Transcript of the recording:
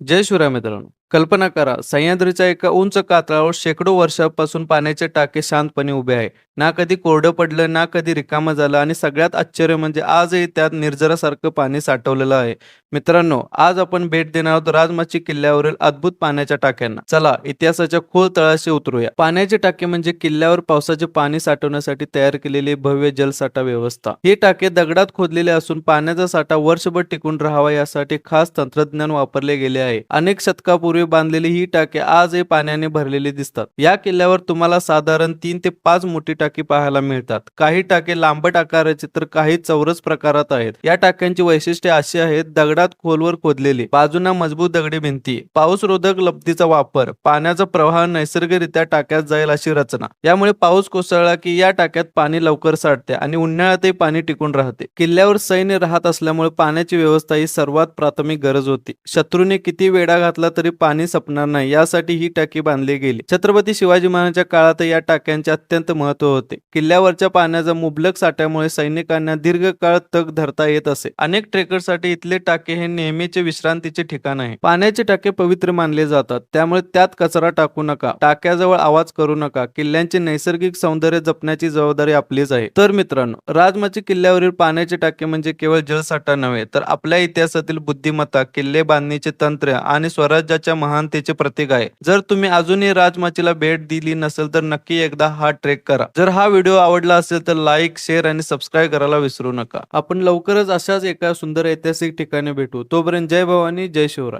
जय शिवराय मित्रांनो. कल्पना करा, सह्याद्रीच्या एका उंच कातळावर शेकडो वर्षांपासून पाण्याचे टाके शांतपणे उभे आहे. ना कधी कोरडं पडलं, ना कधी रिकामं झालं आणि सगळ्यात आश्चर्य म्हणजे आजही त्यात निर्जरासारखं पाणी साठवलेलं आहे. मित्रांनो, आज आपण भेट देणार आहोत राजमाची किल्ल्यावरील अद्भुत पाण्याच्या टाक्यांना. चला, इतिहासाच्या खोल तळाशी उतरूया. पाण्याचे टाके म्हणजे किल्ल्यावर पावसाचे पाणी साठवण्यासाठी तयार केलेली भव्य जलसाठा व्यवस्था. हे टाके दगडात खोदलेले असून पाण्याचा साठा वर्षभर टिकून राहावा यासाठी खास तंत्रज्ञान वापरले गेले आहे. अनेक शतकापूर्वी बांधलेली ही टाकी आजही पाण्याने भरलेली दिसतात. या किल्ल्यावर तुम्हाला साधारण 3 ते 5 मोठी टाकी पाहायला मिळतात. काही टाके लांबट आकाराचे तर काही चौरस प्रकारात आहेत. या टाक्यांची वैशिष्ट्ये अशी आहेत: दगडात खोलवर खोदलेली, बाजूंना मजबूत दगडी भिंती, पाऊसरोधक लब्धीचा वापर, पाण्याचा प्रवाह नैसर्गिकरित्या टाक्यात जाईल अशी रचना. यामुळे पाऊस कोसळला की या टाक्यात पाणी लवकर साठते आणि उन्हाळ्यातही पाणी टिकून राहते. किल्ल्यावर सैन्य राहत असल्यामुळे पाण्याची व्यवस्था ही सर्वात प्राथमिक गरज होती. शत्रूने किती वेढा घातला तरी पाणी संपणार नाही यासाठी ही टाकी बांधली गेली. छत्रपती शिवाजी महाराजांच्या काळात या टाक्यांचे अत्यंत महत्त्व होते. किल्ल्यावरच्या पाण्याच्या मुबलक साठ्यामुळे सैनिकांना दीर्घकाळ तग धरता येत असे. अनेक ट्रेकरसाठी इथले टाके हे नेहमीचे विश्रांतीचे ठिकाण आहे. पाण्याचे टाके पवित्र मानले जातात, त्यामुळे त्यात कचरा टाकू नका, टाक्याजवळ आवाज करू नका. किल्ल्यांचे नैसर्गिक सौंदर्य जपण्याची जबाबदारी आपलीच आहे. तर मित्रांनो, राजमाची किल्ल्यावरील पाण्याचे टाके म्हणजे केवळ जलसाठा नव्हे, तर आपल्या इतिहासातील बुद्धिमत्ता, किल्ले बांधणीचे तंत्र आणि स्वराज्याच्या महानतेचे प्रतीक आहे. जर तुम्ही अजूनही राजमाचीला भेट दिली नसेल तर नक्की एकदा हा ट्रेक करा. जर हा व्हिडिओ आवडला असेल तर लाईक, शेअर आणि सबस्क्राईब करायला विसरू नका. आपण लवकरच अशाच एका सुंदर ऐतिहासिक ठिकाणी भेटू. तोपर्यंत जय भवानी, जय शिवराय.